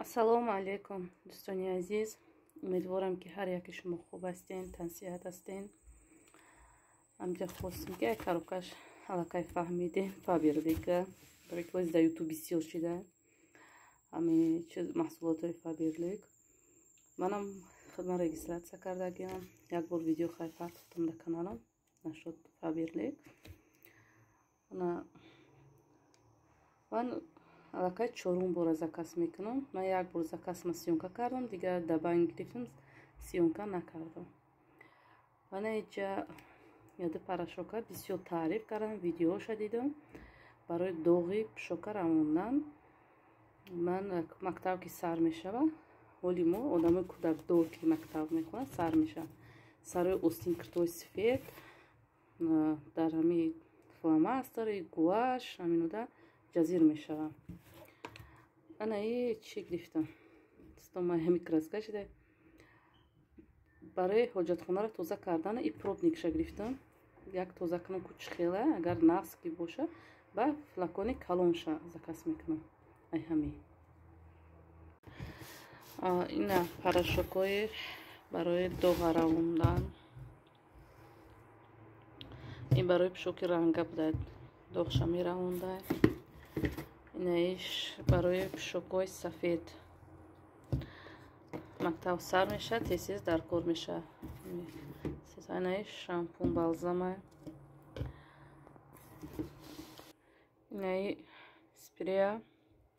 Ассалому алейкум, дӯстони азиз. Умедворам ки ҳар яке шумо хуб ҳастен, тансиҳат ҳастен. Амҷа хостем ки як карокаш аллакай фаҳмидем Фаберлика, барои ки боз дар ютуб бисёр шуда ҳамин чиз маҳсулотҳои Фаберлик. Манам худман регистратсия кардагиам. Як бор видео хай партофтам дар каналам нашуд Фаберлик. Ман аллакай чорум бора заказ мекунам. Ман як бор заказ сёмка кардам, дигар дабанг гирифтам, сёмка накардам. Ман инҷа яду порошока бисёр таъриф кардам, видеоша дидам. Барои доғи пӯшока равондан ман мактаб ки сар мешава, ҳоли мо одамои кӯдакдор ки мактаб мехонанд сар мешавад. Сарои остин киртои сифед дар ҳами фломастери гуаш ҳаминуда ҷазир мешавам. Ана чӣ гирифтам? Достома ҳами краска шуда. Барои ҳоҷатхонаро тоза кардан и пробникша гирифтам. Як тозакунам кучхела, агар нағз ки боша, ба флакони калонша заказ мекунам. Ай ҳами. Ина порошокои барои доға равондан. Ин барои пӯшоки ранга будад, доғша меравондан. Инаиш барои пӯшокҳои сафед. Мактаб сар меша, тез-тез дар кор меша. Инаиш шампун балзама. Инаи спрея.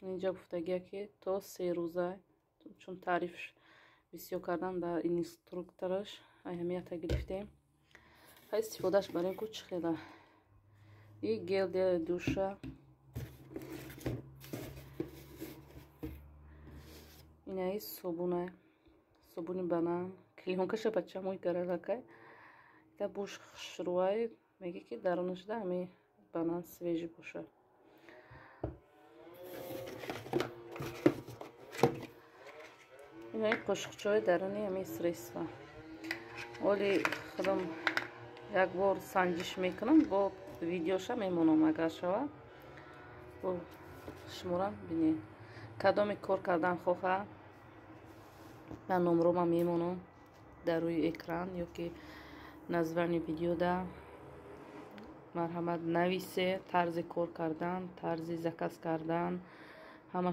Инҷа гуфтагия ки то 3 рӯза, чун таъриф бисёр кардам дар инструктораш, ай ҳамията гирифтем. Ҳай истифодаш барем куч хела. И гел для душа. Инаи собуна, собуни банан. Клеёнкаша бачамои гаралакай. Та буш шурвай меги ки дарунашда ҳами банан свежи боша. Инаи қошуқчаҳои даруни ҳами средства. Оли худам як бор санҷиш мекунам, бо видеоша мемонам агар шава. Бо шуморам бинед. Кадоме кор кардан хоҳа, ман номрома мемонам дар рӯи экран ё ки названи видеода. Марҳамат нависе, тарзи кор кардан, тарзи заказ кардан, ҳама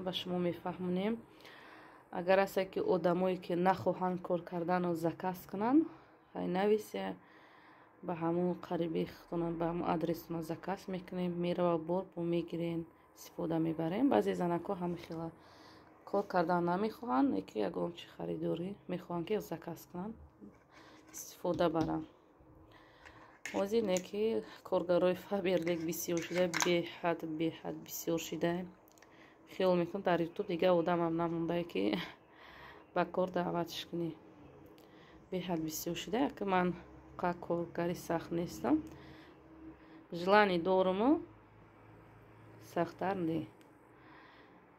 ба шумо мефаҳмонем. Агар ҳастед ки одамое ки нахоҳанд кор кардану заказ кунанд, ҳай нависе, ба ҳамун қариби худтон, ба ҳамун адресатон заказ мекунем, мерава бор бо мегирем, истифода мебарем. Баъзе занакҳо ҳами хела кор кардан намехоҳанд, яки ягон чи харидорӣ мехоҳанд ки заказ кунанд, истифода баранд. ҳозир не ки коргарои Фаберлик бисёр шуда, беҳад бисёр шуда. Хиёл мекунам дар ютуб дигар одамам намондае ки ба кор даъватш кунӣ. Беҳад бисёр шуда, яки ман коргари сахт нестам. Желание доруму сахттар не.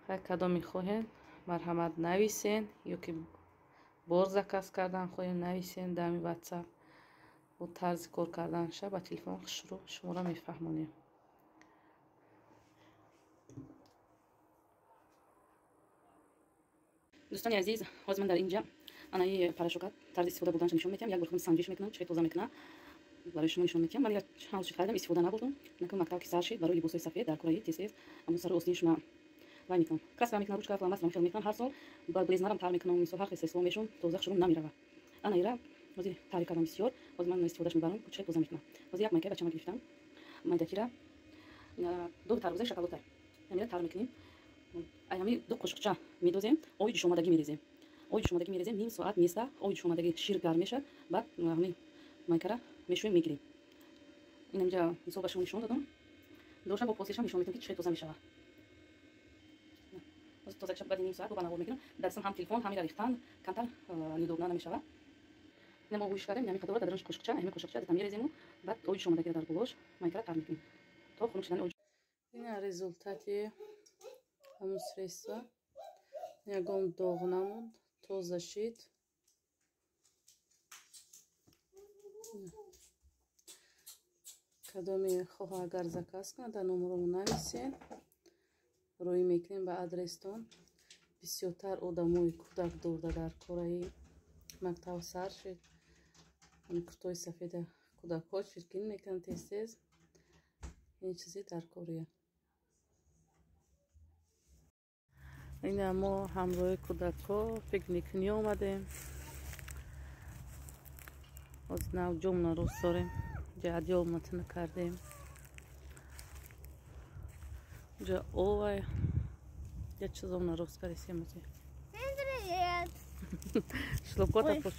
Ҳар кадоме хоҳем марҳамат нависен, ё ки бор заказ кардан хоҳем нависен дар ҳамин WhatsApp. бо тарзи кор карданша ба телефон шуморо мефаҳмонем. дӯстони азиз, ҳозир ман дар инҷа анаи порошока тарзи истифода бурданашро нишон медиҳам. Як бор худам санҷиш мекунам, чӣ тоза мекунам, барои шумо нишон медиҳам. Вале ҳамон чиз харидам, истифода набурдам. Накун мактаб ки сар шид, барои либосҳои сафед дар кораи тез-тез ҳамон сари остини шумо вай мекунам. Краска мекунам, ручка, фломастер хел мекунам ҳар сол. Ба блезнарам тар мекунам, мисол ҳар хел сесло мешум, тоза шурум намерава. Ана ира ҳозир таъриф кардам бисёр. Ҳозир ман истифодаш мебарам, чӣ тоза мекунам. ҳозир як майка бачама гирифтам. Майдакира ду тарбузаи шоколота. Ҳамира тар мекунем. Ай ҳами ду қошуқча медозем, оби ҷӯшомадагӣ мерезем. Оби ҷӯшомадагӣ мерезем, ним соат места оби ҷӯшомадагӣ шир гарм мешавад. Баъд ҳами майкара мешӯем, мегирем. Ин инҷа мисол ба шумо нишон додам. Доша бо посиша нишон медиҳам ки чӣ тоза мешавад. ҳозир тозакиша баъди ним соат бо банавор мегирам. Дастам ҳам телефон, ҳамира рехтан камтар нидобна намешавад. Ина мо гӯш кардем, ҳами қадора дар дарунаш қошуқча, ҳами қошуқча дата мерезему, баъд оби ҷӯшомадагиро дар болош майкара тар мекунем то хунук шудани оби. Ина результати ҳамун средства. Ягон доғ намонд, тоза шид. кадоме хоҳа агар заказ кунад дар номеромо нависен, рӯй мекунем ба адрестон. бисёртар одамои кӯдакдорда дар кораи мактаб сар шид. ин куртои сафеда кӯдакҳо чиркин мекунанд тез-тез. ин чизи дар кория. ина мо ҳамроҳи кӯдакҳо пикникнӣ омадем. оз нав ҷомна рост дорем. ҷа адёл матна кардем. ҷа овай я чизовна рост карисем ати. Шлопкота поч.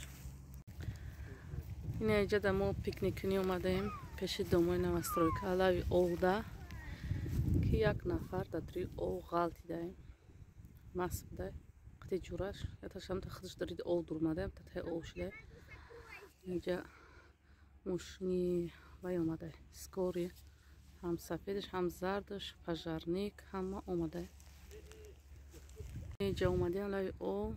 ина ҷа да мо пикникнӣ омадем. пеши домои новостройка алави овда ки як нафар да три ов ғалтидаем. мас буда қати ҷураш яташамта худаш дарид ов дурмадаем татай ов шуда. инҷа мошини вай омадай скори ҳам сафедаш ҳам зардаш пожарник ҳама омадай. инҷа омадем лави ов.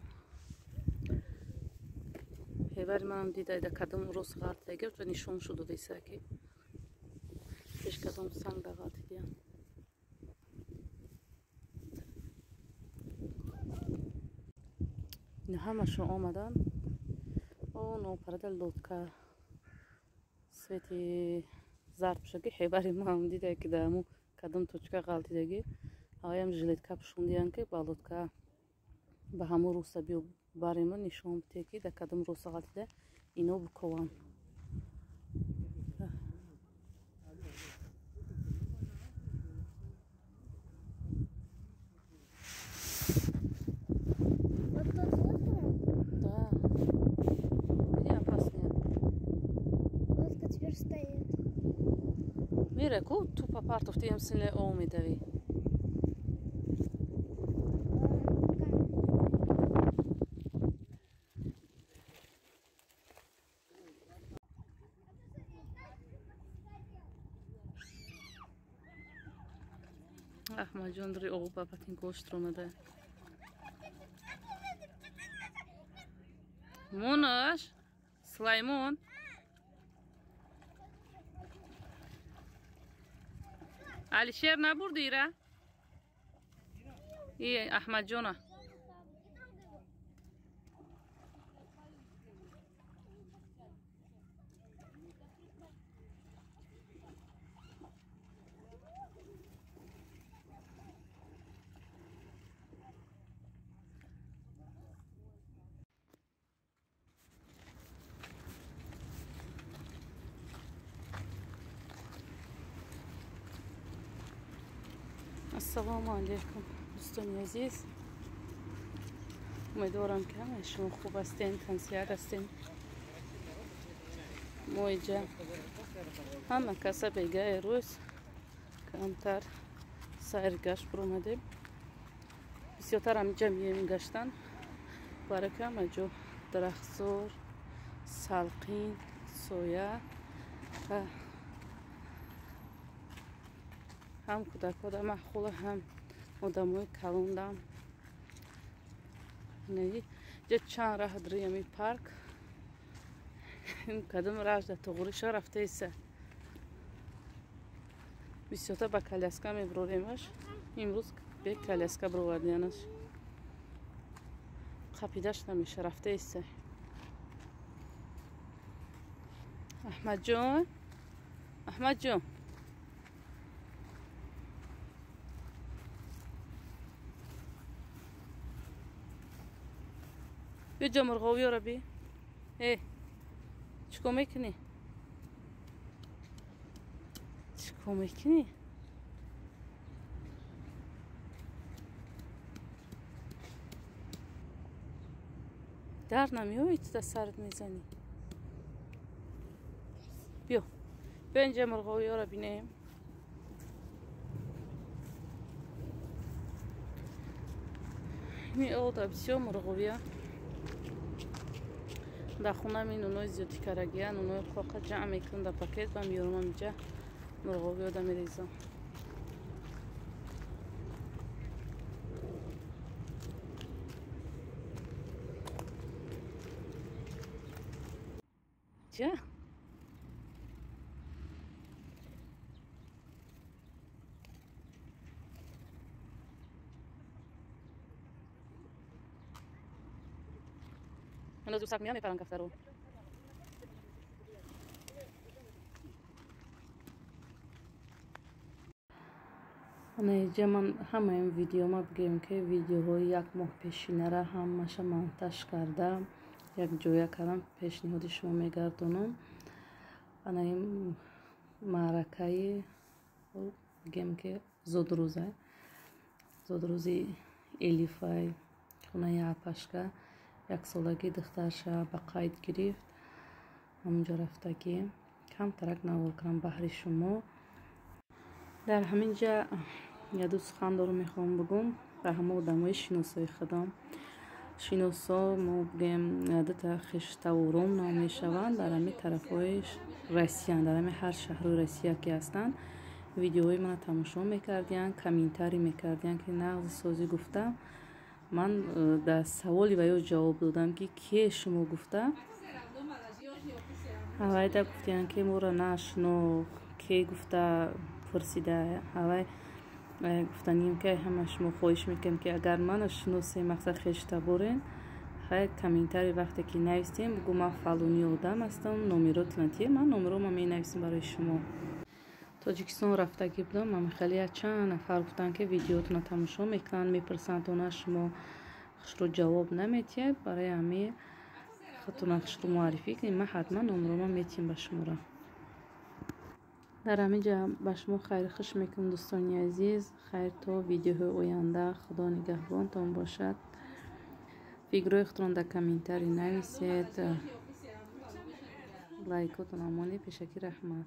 ҳевари манам дидай да кадом рост ғалтидаги ҷа нишон шуд додисаки пеш кадом санг да ғалтидиям. ина ҳамашон омадан. нопарада лодка свети зард пушаги ҳевари манам дидай ки дааму кадом точка ғалтидаги ҳаваям жилетка пушондиян ки ба лодка ба ҳамон роста биё барема нишон бите ки да кадом роста ғалтида ино букован. Мира, ку ту папартов ти ем силе омидави. Аҳмадҷон дури оғу бабатин гошт ромада. Монаш, Слаймон. Алишер набурди ира? И Аҳмадҷона. ассалому алайкум дӯстони азиз. умедворам ки ҳамаи шумо хуб ҳастен, тансият ҳастен. мо инҷа ҳама каса бегаи рӯз камтар сайргашт биромадем. бисёртар ҳаминҷа меем гаштан барои ки ҳама ҷо дарахтзор, салқин, соя ва ҳам кӯдакҳода маъқула ҳам одамои калондам. ҷа чанд раҳ дуриями парк кадом ражда тоғуриша рафтаиса бисёртар ба коляска мебироремаш. имрӯз бе коляска бировардиянаш қапидаш намеша рафтаиса. аҳмадҷон, аҳмадҷон, бё ҷо мурғовиёра би. Чӣ кор мекунӣ? Чӣ кор мекунӣ? дар намеои ту да сарат мезанӣ. бё бё инҷа мурғовиёра бинем. меода бисёр мурғовия дар хона ми нунои зиёди карагия нунои қоқа ҷамъ мекунам дар пакет ва меёрам аминҷа мурғовиёда мерезам. ҷа من زور سگ میام میپرن کفتر رو. اینجا من همه این ویدیو ما بگیم که ویدیوهای یک ماه پیشینه را همش مونتاژ کردم، یک جویا کردم، پیشنهاد شما میگردونم. انا این معرکه بگیم که زود روزی الیفای خونه اپشکا یک سالگی دخترش به قید گرفت، همونجا رفتگی کم ترک نوار کنم بحر شما. در همینجا یه دو سخن دارم میخوام بگم به همه آدمای شناسای خودم. شناسا ما بگیم عادت خشتورم نام میشوند، در همین طرفای روسیه، در همین هر شهر روسیه که هستند ویدیوهای من تماشا میکردین، کامنتاری میکردین که نقض سازی گفتم. من در سوالی و یا جواب دادم که کی شما گفته، هوای دا گفتین که مورا نشنو کی گفته پرسیده، هوای گفتنیم که همه شما خواهش میکنم که اگر من شناسی مقصد خشته برین خیلی کامنتاری وقتی که نویسیم بگو من فلانی آدم هستم، نمرات نتیه من نمرام می نویسیم برای شما. تاجیکستان رفتگی بودم، من خیلی چند نفر گفتن که ویدیوتون تماشا میکنن میپرسند اون شما خش رو جواب نمیتید، برای همه خودتون خش رو معرفی کنیم، من حتما نمرام میتیم به شما را. در همینجا به شما خیر خوش میکنم دوستان عزیز. خیر تا ویدیوهای آینده، خدا نگهبانتان باشد. فکرهای خودتون در کامنتاری نویسید، لایکاتون امانی پیشکی رحمت.